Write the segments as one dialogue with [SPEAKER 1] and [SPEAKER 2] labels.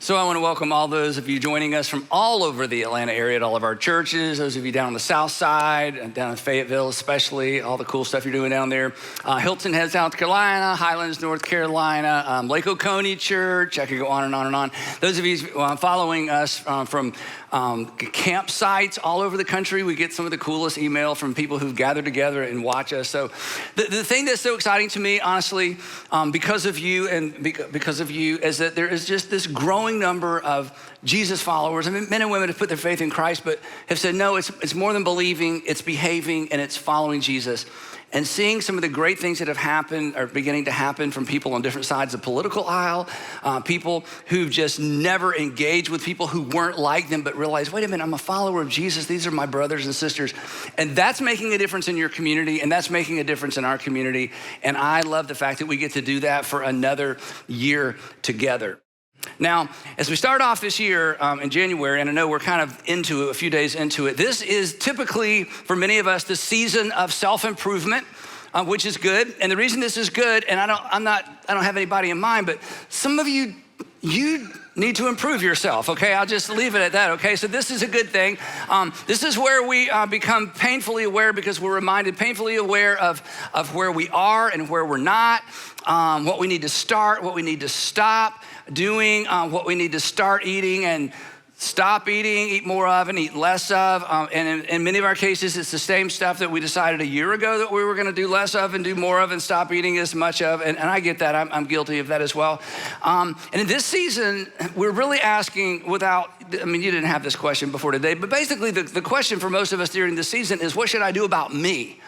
[SPEAKER 1] So I want to welcome all those of you joining us from all over the Atlanta area at all of our churches, those of you down on the south side, and down in Fayetteville especially, all the cool stuff you're doing down there. Hilton Head, South Carolina, Highlands, North Carolina, Lake Oconee Church, I could go on and on and on. Those of you following us from campsites all over the country, we get some of the coolest email from people who've gathered together and watch us. So the thing that's so exciting to me, honestly, because of you, is that there is just this growing number of Jesus followers. I mean, men and women have put their faith in Christ, but have said, no, it's more than believing, it's behaving, and it's following Jesus. And seeing some of the great things that have happened are beginning to happen from people on different sides of the political aisle, people who've just never engaged with people who weren't like them, but realized, wait a minute, I'm a follower of Jesus. These are my brothers and sisters. And that's making a difference in your community, and that's making a difference in our community. And I love the fact that we get to do that for another year together. Now, as we start off this year in January, and I know we're kind of into it, a few days into it, this is typically, for many of us, the season of self-improvement, which is good. And the reason this is good, and I don't have anybody in mind, but some of you need to improve yourself, okay? I'll just leave it at that, okay? So this is a good thing. This is where we become painfully aware, because we're reminded, painfully aware of where we are and where we're not, what we need to start, what we need to stop doing, what we need to start eating and stop eating, eat more of and eat less of. And in many of our cases, it's the same stuff that we decided a year ago that we were gonna do less of and do more of and stop eating as much of. And I get that, I'm guilty of that as well. And in this season, we're really asking you didn't have this question before today, but basically the question for most of us during this season is, what should I do about me?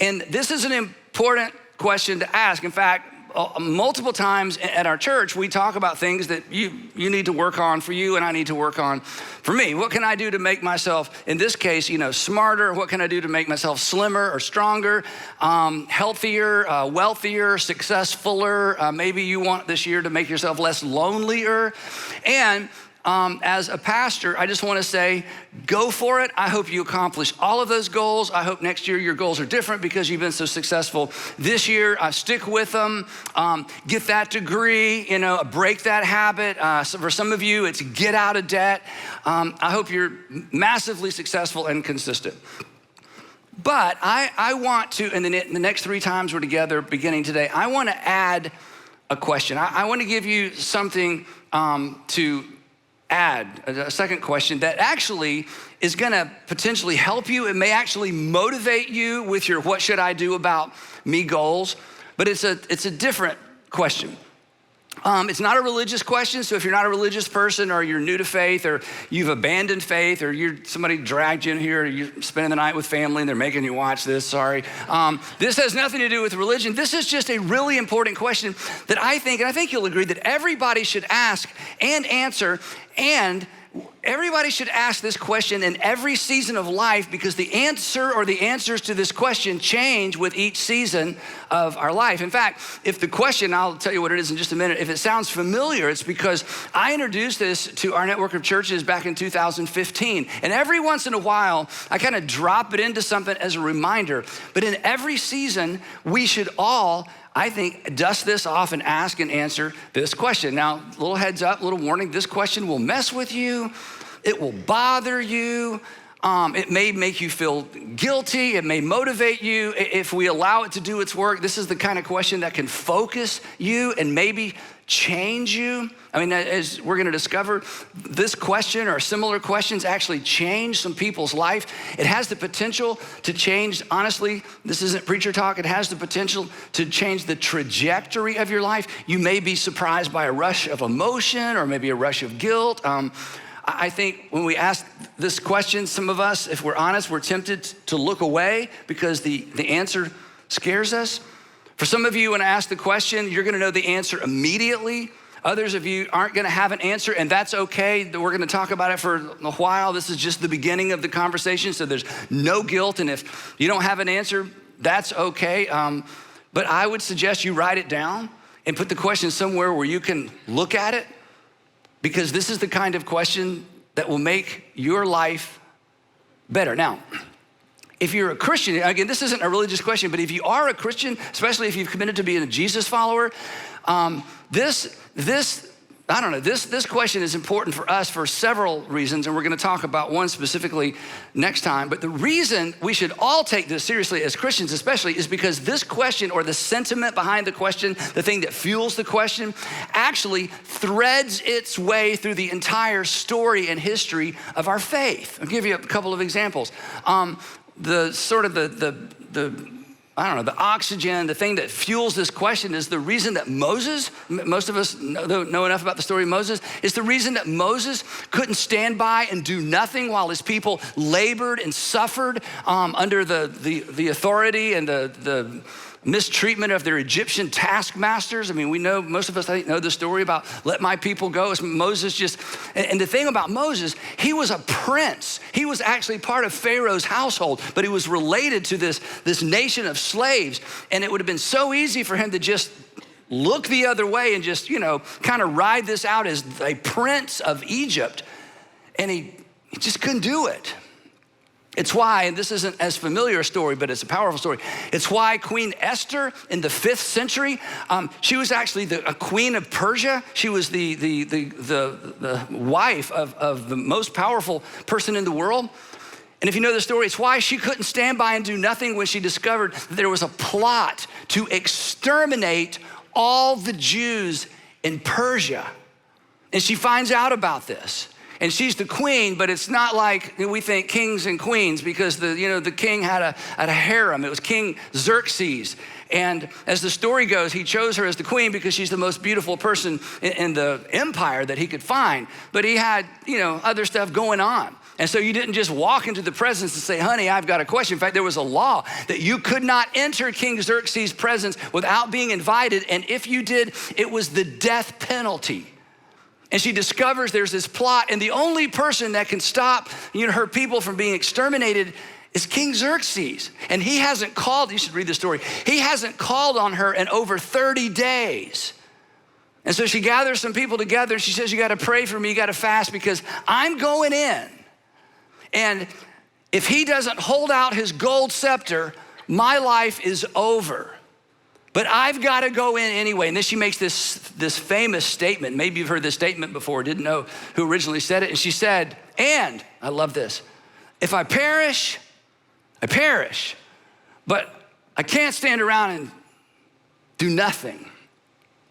[SPEAKER 1] And this is an important question to ask. In fact, multiple times at our church, we talk about things that you need to work on for you and I need to work on for me. What can I do to make myself, in this case, smarter? What can I do to make myself slimmer or stronger, healthier, wealthier, successfuler? Maybe you want this year to make yourself less lonelier. And as a pastor, I just want to say, go for it. I hope you accomplish all of those goals. I hope next year your goals are different because you've been so successful this year. Stick with them, get that degree, break that habit. So for some of you, it's get out of debt. I hope you're massively successful and consistent. But I want to, in the next 3 times we're together beginning today, I want to add a question. I want to give you something to add, a second question that actually is gonna potentially help you. It may actually motivate you with your what should I do about me goals, but it's a different question. It's not a religious question, so if you're not a religious person or you're new to faith or you've abandoned faith or somebody dragged you in here or you're spending the night with family and they're making you watch this, sorry. This has nothing to do with religion. This is just a really important question that I think you'll agree that everybody should ask and answer, and everybody should ask this question in every season of life, because the answer or the answers to this question change with each season of our life. In fact, if the question, I'll tell you what it is in just a minute, if it sounds familiar, it's because I introduced this to our network of churches back in 2015. And every once in a while, I kind of drop it into something as a reminder. But in every season, we should all, I think, dust this off and ask and answer this question. Now, little heads up, little warning, this question will mess with you. It will bother you. It may make you feel guilty. It may motivate you. If we allow it to do its work, this is the kind of question that can focus you and maybe change you. I mean, as we're gonna discover, this question or similar questions actually change some people's life. It has the potential to change, honestly, this isn't preacher talk, it has the potential to change the trajectory of your life. You may be surprised by a rush of emotion or maybe a rush of guilt. I think when we ask this question, some of us, if we're honest, we're tempted to look away because the answer scares us. For some of you, when I ask the question, you're gonna know the answer immediately. Others of you aren't gonna have an answer, and that's okay. We're gonna talk about it for a while. This is just the beginning of the conversation, so there's no guilt, and if you don't have an answer, that's okay. But I would suggest you write it down and put the question somewhere where you can look at it, because this is the kind of question that will make your life better. Now, if you're a Christian, again, this isn't a religious question, but if you are a Christian, especially if you've committed to being a Jesus follower, this I don't know, this question is important for us for several reasons, and we're gonna talk about one specifically next time. But the reason we should all take this seriously as Christians especially is because this question, or the sentiment behind the question, the thing that fuels the question, actually threads its way through the entire story and history of our faith. I'll give you a couple of examples. I don't know, the oxygen, the thing that fuels this question is the reason that Moses, most of us know enough about the story of Moses, is the reason that Moses couldn't stand by and do nothing while his people labored and suffered under the authority and the mistreatment of their Egyptian taskmasters. I mean, we know, most of us I think know the story about let my people go. It's Moses and the thing about Moses, he was a prince. He was actually part of Pharaoh's household, but he was related to this nation of slaves. And it would have been so easy for him to just look the other way and just, kind of ride this out as a prince of Egypt. And he just couldn't do it. It's why, and this isn't as familiar a story, but it's a powerful story. It's why Queen Esther in the 5th century, she was actually a queen of Persia. She was the wife of the most powerful person in the world. And if you know the story, it's why she couldn't stand by and do nothing when she discovered that there was a plot to exterminate all the Jews in Persia. And she finds out about this. And she's the queen, but it's not like we think kings and queens, because the king had a harem. It was King Xerxes. And as the story goes, he chose her as the queen because she's the most beautiful person in the empire that he could find. But he had, other stuff going on. And so you didn't just walk into the presence and say, honey, I've got a question. In fact, there was a law that you could not enter King Xerxes' presence without being invited. And if you did, it was the death penalty. And she discovers there's this plot, and the only person that can stop her people from being exterminated is King Xerxes. And he hasn't called, you should read the story, he hasn't called on her in over 30 days. And so she gathers some people together and she says, you gotta pray for me, you gotta fast, because I'm going in. And if he doesn't hold out his gold scepter, my life is over. But I've got to go in anyway. And then she makes this famous statement. Maybe you've heard this statement before, didn't know who originally said it. And she said, and, I love this, if I perish, I perish. But I can't stand around and do nothing.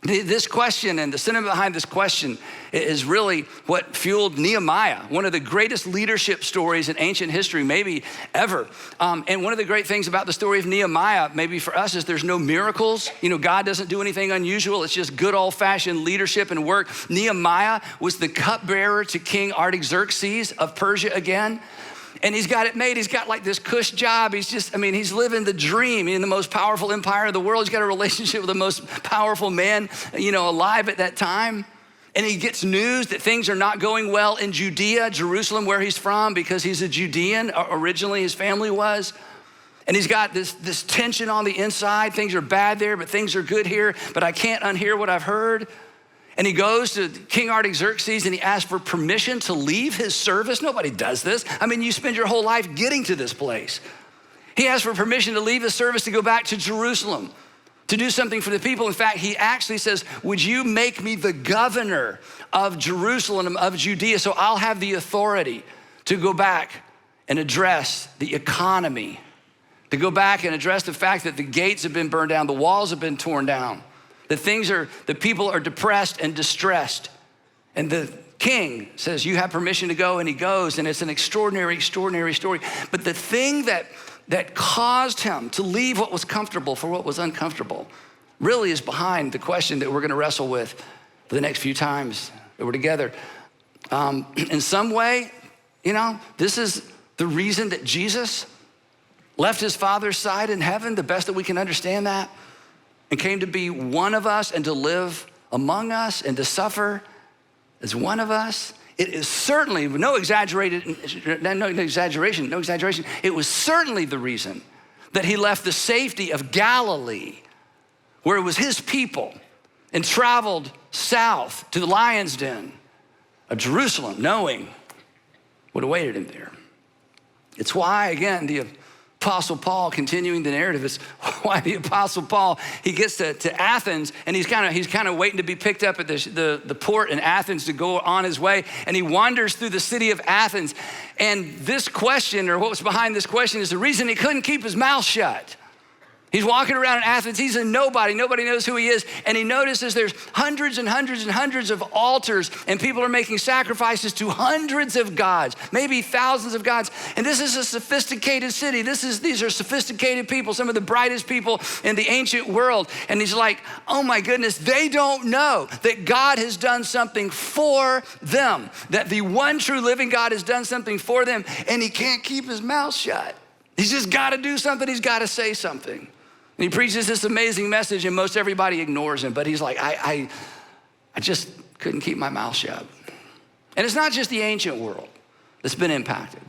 [SPEAKER 1] This question and the sentiment behind this question is really what fueled Nehemiah, one of the greatest leadership stories in ancient history, maybe ever. And one of the great things about the story of Nehemiah, maybe for us, is there's no miracles. God doesn't do anything unusual. It's just good old-fashioned leadership and work. Nehemiah was the cupbearer to King Artaxerxes of Persia again. And he's got it made. He's got like this cush job. He's living the dream in the most powerful empire of the world. He's got a relationship with the most powerful man, alive at that time. And he gets news that things are not going well in Judea, Jerusalem, where he's from, because he's a Judean. Originally, his family was. And he's got this tension on the inside. Things are bad there, but things are good here. But I can't unhear what I've heard. And he goes to King Artaxerxes and he asks for permission to leave his service. Nobody does this. You spend your whole life getting to this place. He asks for permission to leave his service to go back to Jerusalem, to do something for the people. In fact, he actually says, would you make me the governor of Jerusalem, of Judea, so I'll have the authority to go back and address the economy, to go back and address the fact that the gates have been burned down, the walls have been torn down. The people are depressed and distressed. And the king says, you have permission to go, and he goes, and it's an extraordinary, extraordinary story. But the thing that caused him to leave what was comfortable for what was uncomfortable really is behind the question that we're gonna wrestle with for the next few times that we're together. In some way, this is the reason that Jesus left his Father's side in heaven, the best that we can understand that, and came to be one of us and to live among us and to suffer as one of us. It is certainly, no exaggeration, it was certainly the reason that he left the safety of Galilee, where it was his people, and traveled south to the lion's den of Jerusalem, knowing what awaited him there. It's why, again, the Apostle Paul, continuing the narrative, is why the Apostle Paul, he gets to Athens, and he's kind of waiting to be picked up at the port in Athens to go on his way, and he wanders through the city of Athens. And this question, or what was behind this question, is the reason he couldn't keep his mouth shut. He's walking around in Athens, he's a nobody knows who he is, and he notices there's hundreds and hundreds and hundreds of altars, and people are making sacrifices to hundreds of gods, maybe thousands of gods. And this is a sophisticated city. These are sophisticated people, some of the brightest people in the ancient world. And he's like, oh my goodness, they don't know that God has done something for them, that the one true living God has done something for them, and he can't keep his mouth shut. He's just gotta do something, he's gotta say something. And he preaches this amazing message, and most everybody ignores him, but he's like, I just couldn't keep my mouth shut. And it's not just the ancient world that's been impacted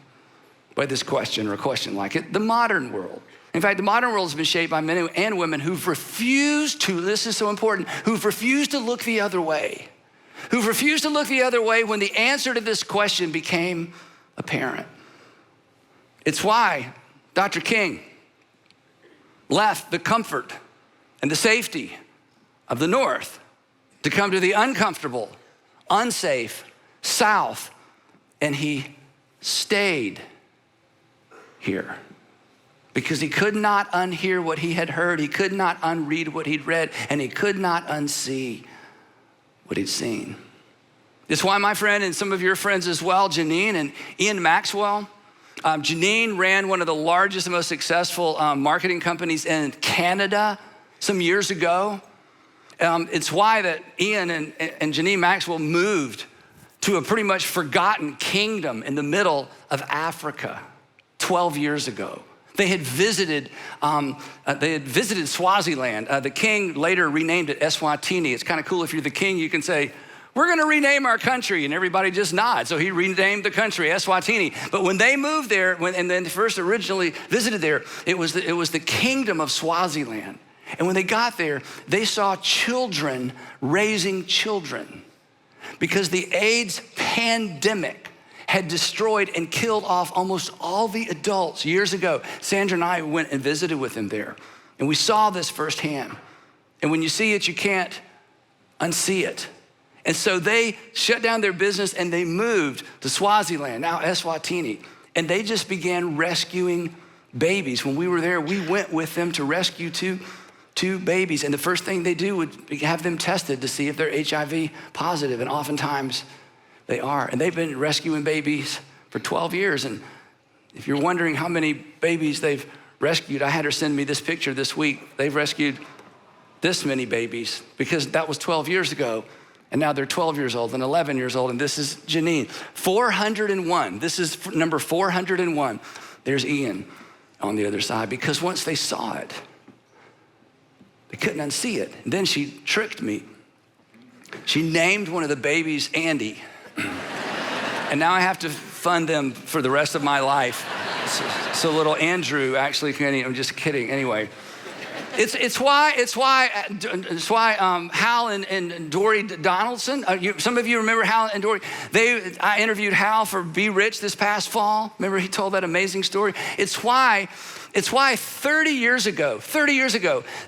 [SPEAKER 1] by this question or a question like it, the modern world. In fact, the modern world has been shaped by men and women who've refused to, this is so important, who've refused to look the other way. Who've refused to look the other way when the answer to this question became apparent. It's why Dr. King left the comfort and the safety of the North to come to the uncomfortable, unsafe South, and he stayed here because he could not unhear what he had heard, he could not unread what he'd read, and he could not unsee what he'd seen. It's why my friend, and some of your friends as well, Janine and Ian Maxwell, Janine ran one of the largest and most successful marketing companies in Canada some years ago. It's why that Ian and Janine Maxwell moved to a pretty much forgotten kingdom in the middle of Africa 12 years ago. They had visited Swaziland. The king later renamed it Eswatini. It's kind of cool if you're the king, you can say, we're gonna rename our country, and everybody just nods. So he renamed the country Eswatini. But when they moved there, and then first originally visited there, it was the kingdom of Swaziland. And when they got there, they saw children raising children because the AIDS pandemic had destroyed and killed off almost all the adults years ago. Sandra and I went and visited with them there, and we saw this firsthand. And when you see it, you can't unsee it. And so they shut down their business and they moved to Swaziland, now Eswatini, and they just began rescuing babies. When we were there, we went with them to rescue two babies, and the first thing they do would be have them tested to see if they're HIV positive, and oftentimes they are. And they've been rescuing babies for 12 years, and if you're wondering how many babies they've rescued, I had her send me this picture this week. They've rescued this many babies because that was 12 years ago. And now they're 12 years old and 11 years old, and this is Janine. 401, this is number 401. There's Ian on the other side, because once they saw it, they couldn't unsee it. And then she tricked me. She named one of the babies Andy. And now I have to fund them for the rest of my life. So little Andrew actually can, I'm just kidding, anyway. It's why Hal and Dory Donaldson, some of you remember Hal and Dory. I interviewed Hal for Be Rich this past fall. Remember he told that amazing story? It's why 30 years ago,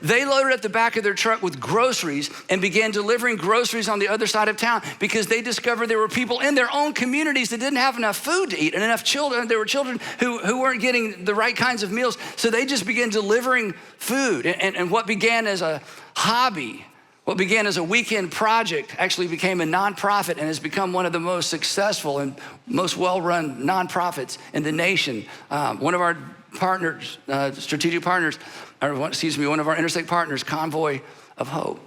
[SPEAKER 1] they loaded up the back of their truck with groceries and began delivering groceries on the other side of town because they discovered there were people in their own communities that didn't have enough food to eat and enough children. There were children who weren't getting the right kinds of meals. So they just began delivering food. And what began as a hobby, what began as a weekend project actually became a nonprofit and has become one of the most successful and most well-run nonprofits in the nation. One of our partners, strategic partners, one of our interstate partners, Convoy of Hope.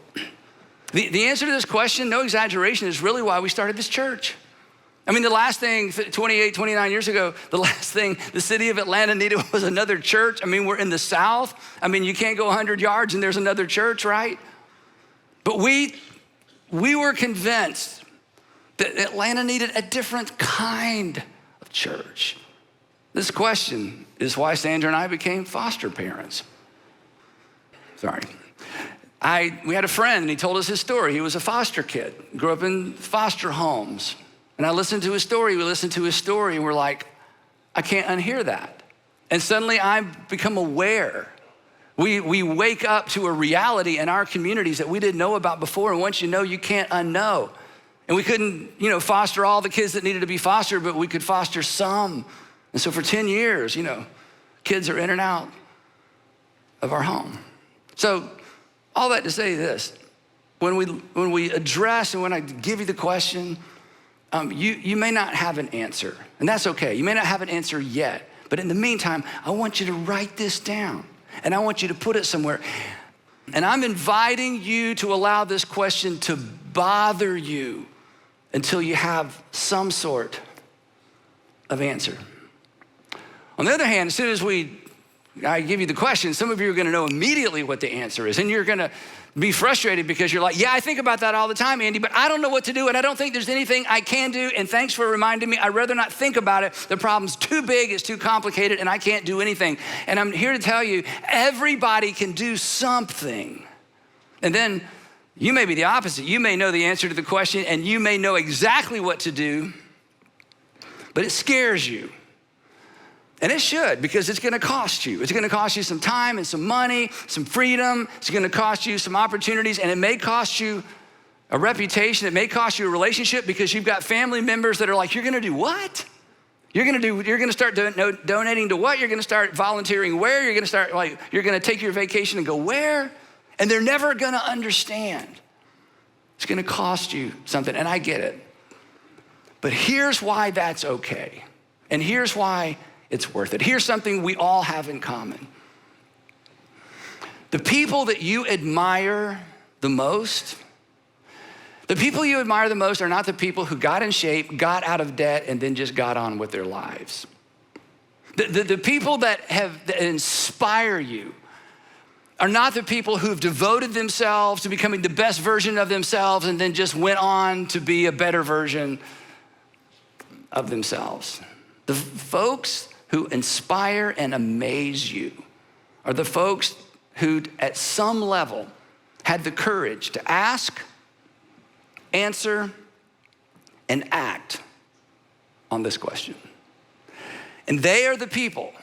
[SPEAKER 1] The answer to this question, no exaggeration, is really why we started this church. I mean, the last thing, 28, 29 years ago, the last thing the city of Atlanta needed was another church. I mean, we're in the South. I mean, you can't go 100 yards and there's another church, right? But we were convinced that Atlanta needed a different kind of church. This question is why Sandra and I became foster parents. Sorry. We had a friend and he told us his story. He was a foster kid, grew up in foster homes. And I listened to his story, we listened to his story, and we're like, I can't unhear that. And suddenly I've become aware. We wake up to a reality in our communities that we didn't know about before. And once you know, you can't unknow. And we couldn't, foster all the kids that needed to be fostered, but we could foster some. And so for 10 years, kids are in and out of our home. So all that to say this, when we address and when I give you the question, you may not have an answer, and that's okay. You may not have an answer yet, but in the meantime, I want you to write this down, and I want you to put it somewhere. And I'm inviting you to allow this question to bother you until you have some sort of answer. On the other hand, as soon as I give you the question, some of you are gonna know immediately what the answer is, and you're gonna be frustrated because you're like, yeah, I think about that all the time, Andy, but I don't know what to do, and I don't think there's anything I can do, and thanks for reminding me. I'd rather not think about it. The problem's too big, it's too complicated, and I can't do anything. And I'm here to tell you, everybody can do something. And then you may be the opposite. You may know the answer to the question, and you may know exactly what to do, but it scares you. And it should, because it's gonna cost you. It's gonna cost you some time and some money, some freedom. It's gonna cost you some opportunities, and it may cost you a reputation. It may cost you a relationship because you've got family members that are like, you're gonna do what? You're gonna start donating to what? You're gonna start volunteering where? You're gonna take your vacation and go where? And they're never gonna understand. It's gonna cost you something, and I get it. But here's why that's okay. And here's why it's worth it. Here's something we all have in common. The people that you admire the most, are not the people who got in shape, got out of debt, and then just got on with their lives. The people that inspire you are not the people who've devoted themselves to becoming the best version of themselves and then just went on to be a better version of themselves. The folks who inspire and amaze you are the folks who at some level had the courage to ask, answer, and act on this question. And they are the people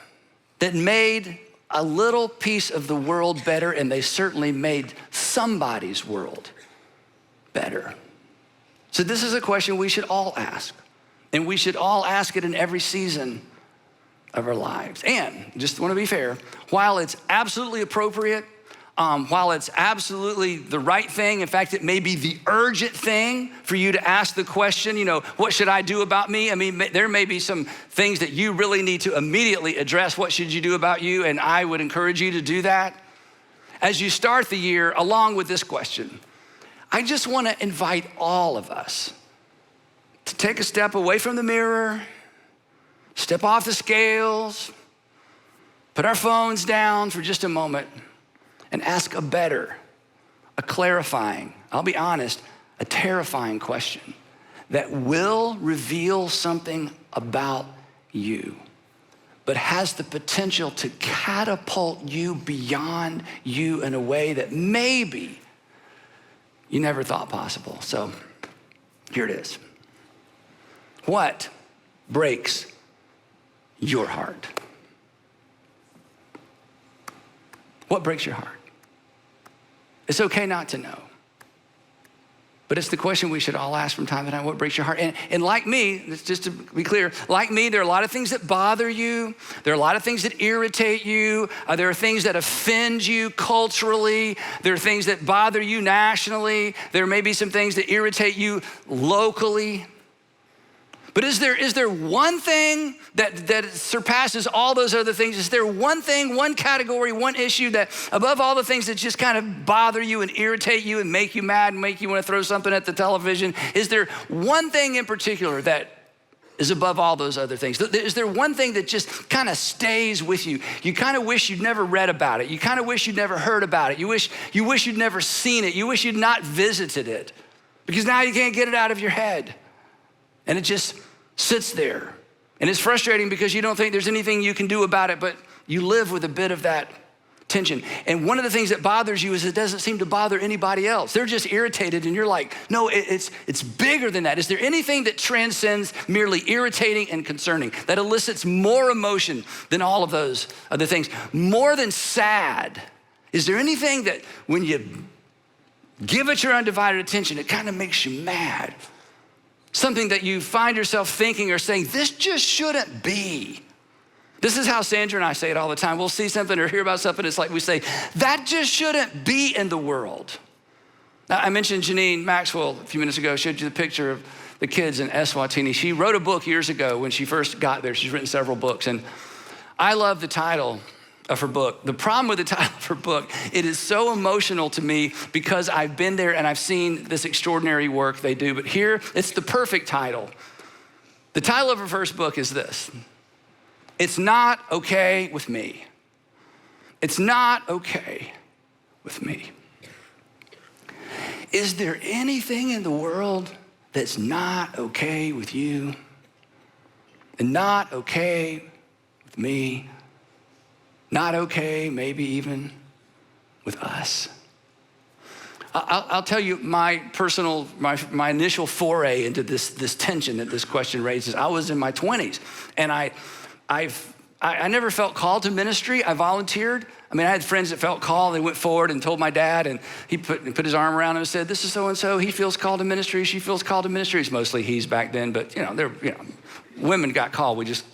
[SPEAKER 1] that made a little piece of the world better, and they certainly made somebody's world better. So this is a question we should all ask, and we should all ask it in every season of our lives. And just want to be fair, while it's absolutely appropriate, while it's absolutely the right thing, in fact, it may be the urgent thing for you to ask the question, what should I do about me? I mean, there may be some things that you really need to immediately address. What should you do about you? And I would encourage you to do that. As you start the year, along with this question, I just want to invite all of us to take a step away from the mirror, step off the scales, put our phones down for just a moment, and ask a better, a clarifying, I'll be honest, a terrifying question that will reveal something about you, but has the potential to catapult you beyond you in a way that maybe you never thought possible. So here it is. What breaks your heart? What breaks your heart? It's okay not to know, but it's the question we should all ask from time to time. What breaks your heart? And like me, just to be clear, like me, there are a lot of things that bother you. There are a lot of things that irritate you. There are things that offend you culturally. There are things that bother you nationally. There may be some things that irritate you locally. But is there one thing that surpasses all those other things? Is there one thing, one category, one issue that above all the things that just kind of bother you and irritate you and make you mad and make you want to throw something at the television? Is there one thing in particular that is above all those other things? Is there one thing that just kind of stays with you? You kind of wish you'd never read about it. You kind of wish you'd never heard about it. You wish you'd never seen it. You wish you'd not visited it because now you can't get it out of your head. And it just sits there. And it's frustrating because you don't think there's anything you can do about it, but you live with a bit of that tension. And one of the things that bothers you is it doesn't seem to bother anybody else. They're just irritated and you're like, no, it's bigger than that. Is there anything that transcends merely irritating and concerning, that elicits more emotion than all of those other things? More than sad. Is there anything that when you give it your undivided attention, it kind of makes you mad? Something that you find yourself thinking or saying, this just shouldn't be. This is how Sandra and I say it all the time. We'll see something or hear about something. It's like we say, that just shouldn't be in the world. Now, I mentioned Janine Maxwell a few minutes ago, showed you the picture of the kids in Eswatini. She wrote a book years ago when she first got there. She's written several books. And I love the title of her book. The problem with the title of her book, it is so emotional to me because I've been there and I've seen this extraordinary work they do. But here, it's the perfect title. The title of her first book is this: It's Not Okay With Me. It's not okay with me. Is there anything in the world that's not okay with you and not okay with me? Not okay, maybe even with us? I'll tell you my initial foray into this tension that this question raises. I was in my 20s and I never felt called to ministry. I volunteered. I mean, I had friends that felt called. They went forward and told my dad, and he put his arm around him and said, this is so-and-so. He feels called to ministry. She feels called to ministry. It's mostly he's back then, but women got called. We just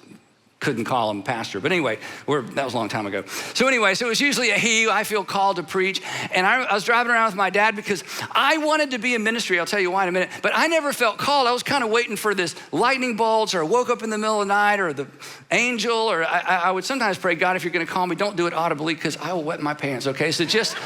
[SPEAKER 1] couldn't call him pastor. But anyway, that was a long time ago. So it was usually a he. I feel called to preach. And I was driving around with my dad because I wanted to be in ministry. I'll tell you why in a minute. But I never felt called. I was kind of waiting for this lightning bolts, or I woke up in the middle of the night, or the angel, or I would sometimes pray, God, if you're going to call me, don't do it audibly because I will wet my pants, okay? So just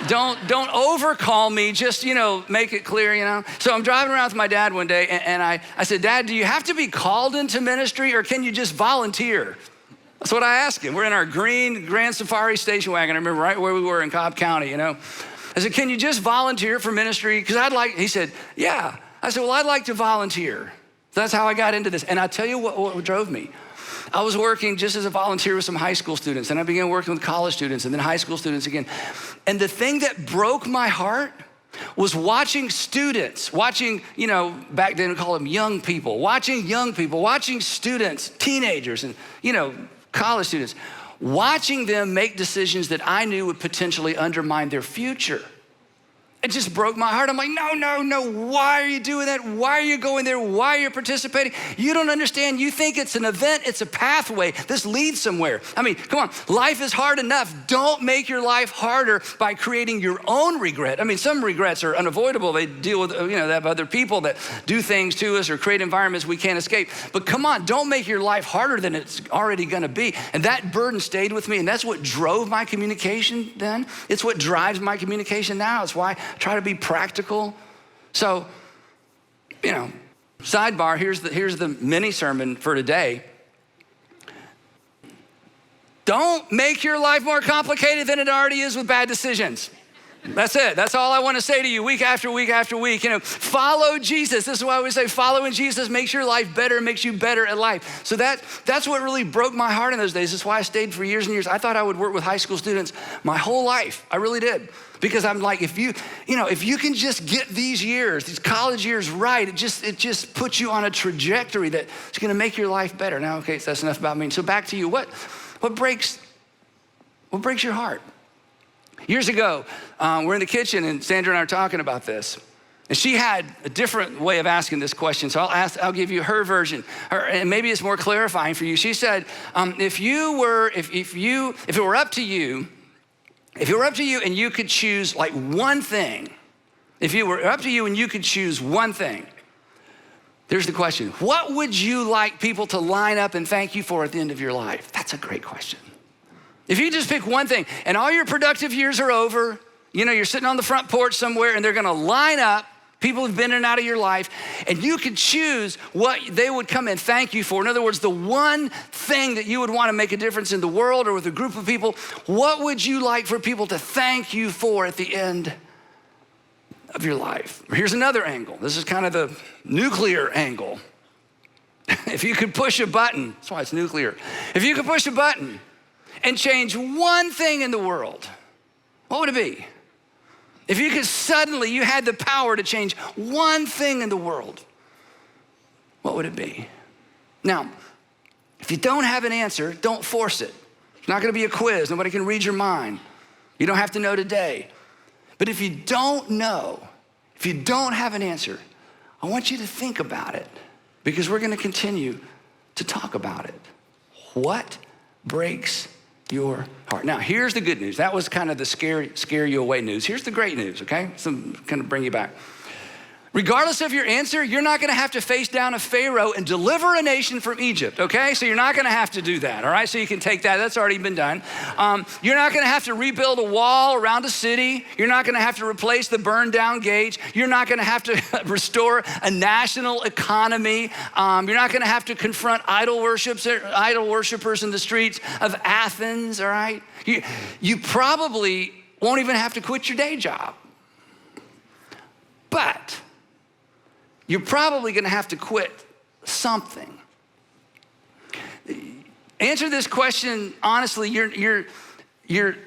[SPEAKER 1] don't overcall me. Just, make it clear, So I'm driving around with my dad one day, and I said, Dad, do you have to be called into ministry, or can you just volunteer? That's what I asked him. We're in our green Grand Safari station wagon. I remember right where we were in Cobb County, I said, can you just volunteer for ministry? Because he said, yeah. I said, well, I'd like to volunteer. So that's how I got into this. And I tell you what drove me. I was working just as a volunteer with some high school students, and I began working with college students and then high school students again. And the thing that broke my heart was watching students, back then we call them young people, watching students, teenagers and, college students, watching them make decisions that I knew would potentially undermine their future. It just broke my heart. I'm like, no, why are you doing that? Why are you going there? Why are you participating? You don't understand. You think it's an event, it's a pathway. This leads somewhere. I mean, come on, life is hard enough. Don't make your life harder by creating your own regret. I mean, some regrets are unavoidable. They deal with, they have other people that do things to us or create environments we can't escape. But come on, don't make your life harder than it's already gonna be. And that burden stayed with me, and that's what drove my communication then. It's what drives my communication now. It's why try to be practical. So, sidebar, here's the mini sermon for today. Don't make your life more complicated than it already is with bad decisions. That's it. That's all I want to say to you week after week after week. Follow Jesus. This is why we say following Jesus makes your life better, makes you better at life. So that's what really broke my heart in those days. That's why I stayed for years and years. I thought I would work with high school students my whole life. I really did. Because I'm like, if you can just get these college years right, it just puts you on a trajectory that's going to make your life better. Now, okay, so that's enough about me. So back to you. What breaks your heart? Years ago, we're in the kitchen and Sandra and I are talking about this. And she had a different way of asking this question. So I'll give you her version, and maybe it's more clarifying for you. She said, if it were up to you and you could choose like one thing, if it were up to you and you could choose one thing, there's the question. What would you like people to line up and thank you for at the end of your life? That's a great question. If you just pick one thing and all your productive years are over, you're sitting on the front porch somewhere and they're gonna line up, people who've been in and out of your life, and you could choose what they would come and thank you for. In other words, the one thing that you would wanna make a difference in the world or with a group of people, what would you like for people to thank you for at the end of your life? Here's another angle. This is kind of the nuclear angle. If you could push a button, that's why it's nuclear. If you could push a button and change one thing in the world, what would it be? If you could suddenly, you had the power to change one thing in the world, what would it be? Now, if you don't have an answer, don't force it. It's not gonna be a quiz. Nobody can read your mind. You don't have to know today. But if you don't know, if you don't have an answer, I want you to think about it because we're gonna continue to talk about it. What breaks your heart? Now, here's the good news. That was kind of the scare you away news. Here's the great news, okay? So kind of bring you back. Regardless of your answer, you're not gonna have to face down a Pharaoh and deliver a nation from Egypt, okay? So you're not gonna have to do that, all right? So you can take that, that's already been done. You're not gonna have to rebuild a wall around a city. You're not gonna have to replace the burned down gates. You're not gonna have to restore a national economy. You're not gonna have to confront idol worshipers in the streets of Athens, all right? You probably won't even have to quit your day job. But you're probably gonna have to quit something. Answer this question honestly, you're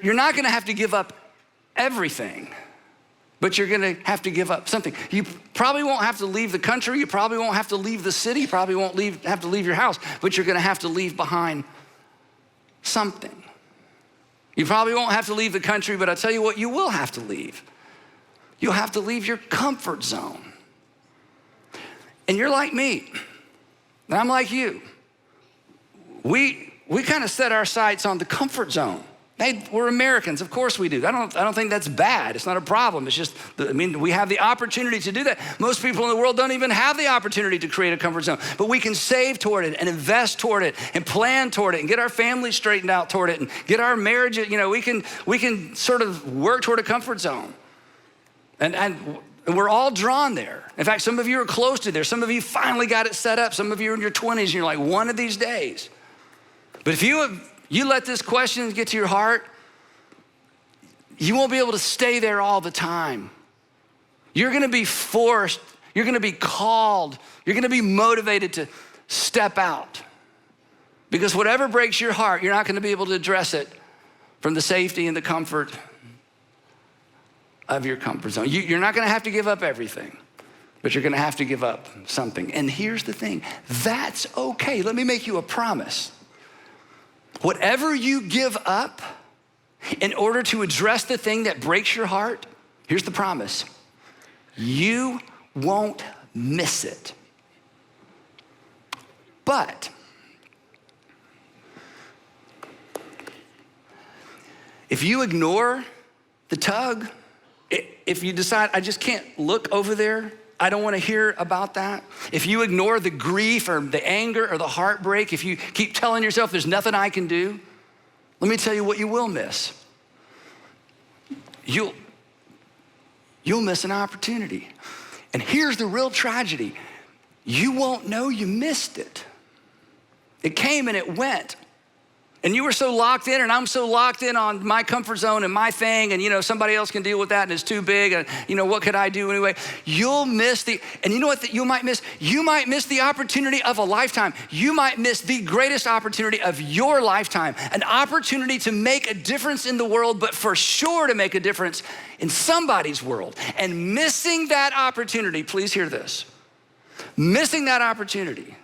[SPEAKER 1] not gonna have to give up everything, but you're gonna have to give up something. You probably won't have to leave the country, you probably won't have to leave the city, you probably won't have to leave your house, but you're gonna have to leave behind something. You probably won't have to leave the country, but I'll tell you what you will have to leave. You'll have to leave your comfort zone. And you're like me, and I'm like you. We kind of set our sights on the comfort zone. Hey, we're Americans, of course we do. I don't think that's bad. It's not a problem. It's just, we have the opportunity to do that. Most people in the world don't even have the opportunity to create a comfort zone, but we can save toward it and invest toward it and plan toward it and get our family straightened out toward it and get our marriage, we can sort of work toward a comfort zone. And we're all drawn there. In fact, some of you are close to there. Some of you finally got it set up. Some of you are in your 20s and you're like, one of these days. But if you let this question get to your heart, you won't be able to stay there all the time. You're gonna be forced, you're gonna be called, you're gonna be motivated to step out. Because whatever breaks your heart, you're not gonna be able to address it from the safety and the comfort of your comfort zone. You're not gonna have to give up everything, but you're gonna have to give up something. And here's the thing, that's okay. Let me make you a promise. Whatever you give up in order to address the thing that breaks your heart, here's the promise. You won't miss it. But if you ignore the tug, if you decide, I just can't look over there, I don't want to hear about that. If you ignore the grief or the anger or the heartbreak, if you keep telling yourself there's nothing I can do, let me tell you what you will miss. You'll miss an opportunity. And here's the real tragedy. You won't know you missed it. It came and it went. And you were so locked in, and I'm so locked in on my comfort zone and my thing, and somebody else can deal with that, and it's too big, and what could I do anyway? You'll miss and you know what you might miss? You might miss the opportunity of a lifetime. You might miss the greatest opportunity of your lifetime, an opportunity to make a difference in the world, but for sure to make a difference in somebody's world. And missing that opportunity, please hear this, missing that opportunity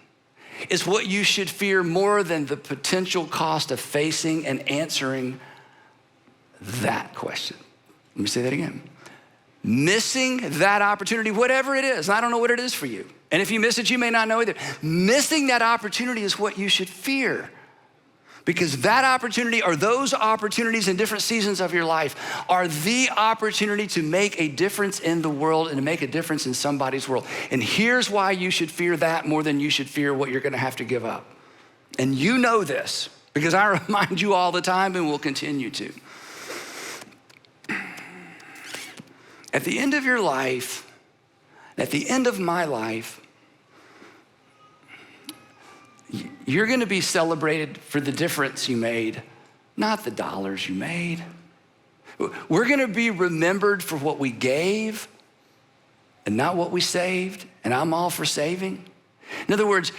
[SPEAKER 1] is what you should fear more than the potential cost of facing and answering that question. Let me say that again. Missing that opportunity, whatever it is, I don't know what it is for you. And if you miss it, you may not know either. Missing that opportunity is what you should fear. Because that opportunity or those opportunities in different seasons of your life are the opportunity to make a difference in the world and to make a difference in somebody's world. And here's why you should fear that more than you should fear what you're gonna have to give up. And you know this because I remind you all the time and will continue to. At the end of your life, at the end of my life, you're gonna be celebrated for the difference you made, not the dollars you made. We're gonna be remembered for what we gave and not what we saved, and I'm all for saving. In other words,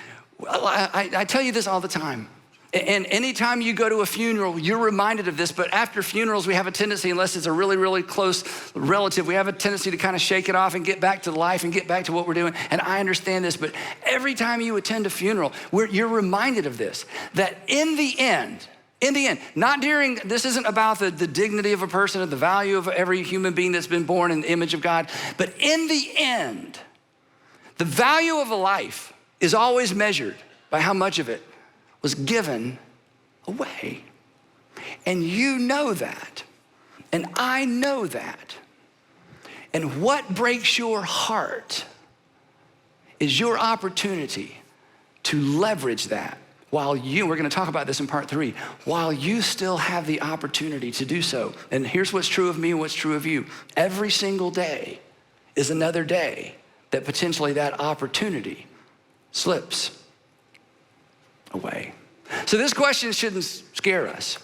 [SPEAKER 1] I tell you this all the time. And anytime you go to a funeral, you're reminded of this, but after funerals, we have a tendency, unless it's a really, really close relative, we have a tendency to kind of shake it off and get back to life and get back to what we're doing. And I understand this, but every time you attend a funeral, you're reminded of this, that in the end, not during, this isn't about the dignity of a person or the value of every human being that's been born in the image of God, but in the end, the value of a life is always measured by how much of it was given away. And you know that, and I know that. And what breaks your heart is your opportunity to leverage that while we're gonna talk about this in part 3, while you still have the opportunity to do so. And here's what's true of me and what's true of you. Every single day is another day that potentially that opportunity slips away. So this question shouldn't scare us.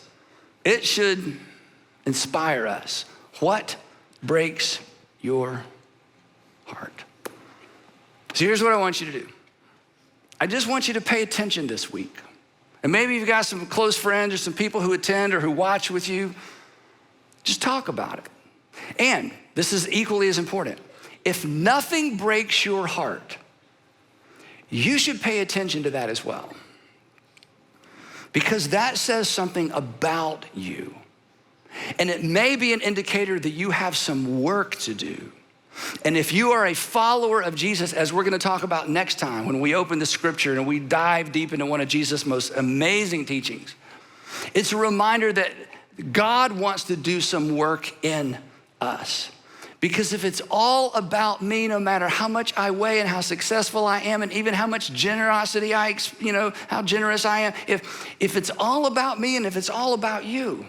[SPEAKER 1] It should inspire us. What breaks your heart? So here's what I want you to do. I just want you to pay attention this week. And maybe you've got some close friends or some people who attend or who watch with you. Just talk about it. And this is equally as important. If nothing breaks your heart, you should pay attention to that as well. Because that says something about you. And it may be an indicator that you have some work to do. And if you are a follower of Jesus, as we're gonna talk about next time when we open the scripture and we dive deep into one of Jesus' most amazing teachings, it's a reminder that God wants to do some work in us. Because if it's all about me, no matter how much I weigh and how successful I am and even how much generosity how generous I am, if it's all about me and if it's all about you,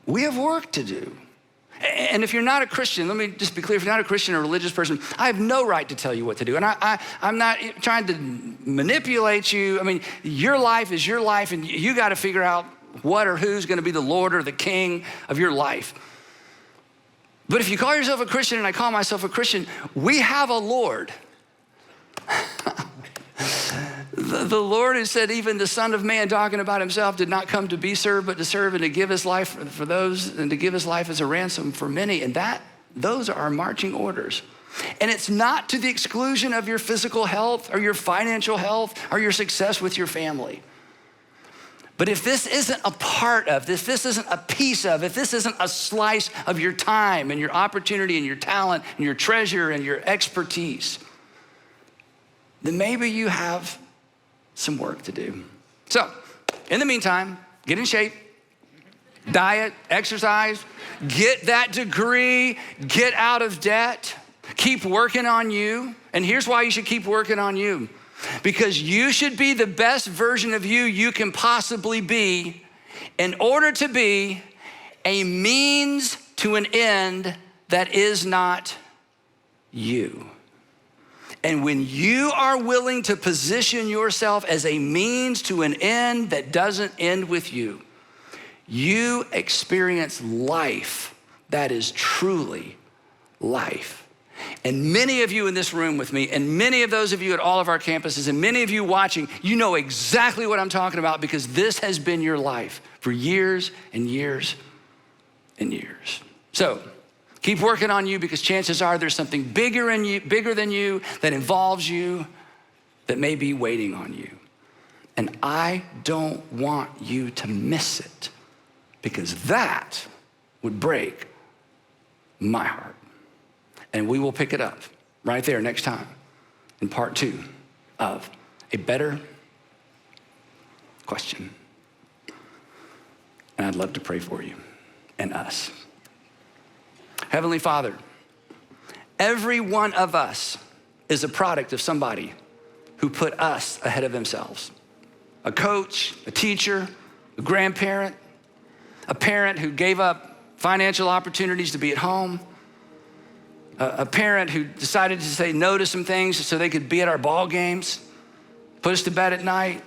[SPEAKER 1] we have work to do. And if you're not a Christian, let me just be clear, if you're not a Christian or a religious person, I have no right to tell you what to do. And I'm not trying to manipulate you. I mean, your life is your life and you gotta figure out what or who's gonna be the Lord or the King of your life. But if you call yourself a Christian and I call myself a Christian, we have a Lord. The Lord who said even the Son of Man, talking about himself, did not come to be served, but to serve and to give his life for those and to give his life as a ransom for many. And those are our marching orders. And it's not to the exclusion of your physical health or your financial health or your success with your family. But if this isn't a part of, if this isn't a piece of, if this isn't a slice of your time and your opportunity and your talent and your treasure and your expertise, then maybe you have some work to do. So, in the meantime, get in shape, diet, exercise, get that degree, get out of debt, keep working on you. And here's why you should keep working on you. Because you should be the best version of you can possibly be in order to be a means to an end that is not you. And when you are willing to position yourself as a means to an end that doesn't end with you, you experience life that is truly life. And many of you in this room with me, and many of those of you at all of our campuses, and many of you watching, you know exactly what I'm talking about because this has been your life for years and years and years. So keep working on you because chances are there's something bigger than you that involves you that may be waiting on you. And I don't want you to miss it because that would break my heart. And we will pick it up right there next time in part 2 of A Better Question. And I'd love to pray for you and us. Heavenly Father, every one of us is a product of somebody who put us ahead of themselves. A coach, a teacher, a grandparent, a parent who gave up financial opportunities to be at home, a parent who decided to say no to some things so they could be at our ball games, put us to bed at night.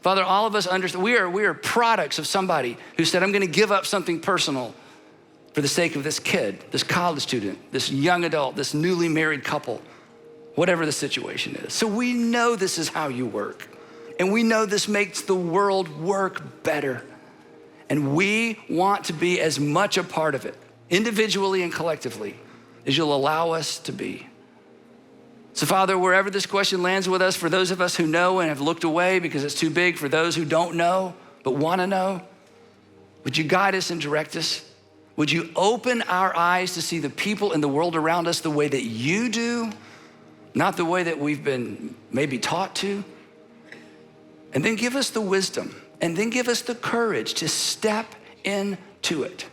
[SPEAKER 1] Father, all of us understand, we are products of somebody who said, I'm gonna give up something personal for the sake of this kid, this college student, this young adult, this newly married couple, whatever the situation is. So we know this is how you work. And we know this makes the world work better. And we want to be as much a part of it, individually and collectively, as you'll allow us to be. So Father, wherever this question lands with us, for those of us who know and have looked away because it's too big, for those who don't know but want to know, would you guide us and direct us? Would you open our eyes to see the people in the world around us the way that you do, not the way that we've been maybe taught to? And then give us the wisdom, and then give us the courage to step into it,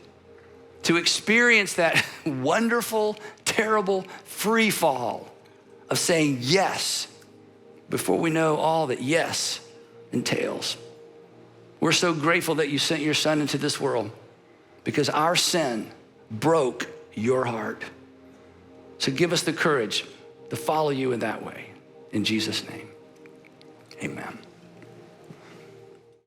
[SPEAKER 1] to experience that wonderful, terrible free fall of saying yes before we know all that yes entails. We're so grateful that you sent your son into this world because our sin broke your heart. So give us the courage to follow you in that way. In Jesus' name, amen.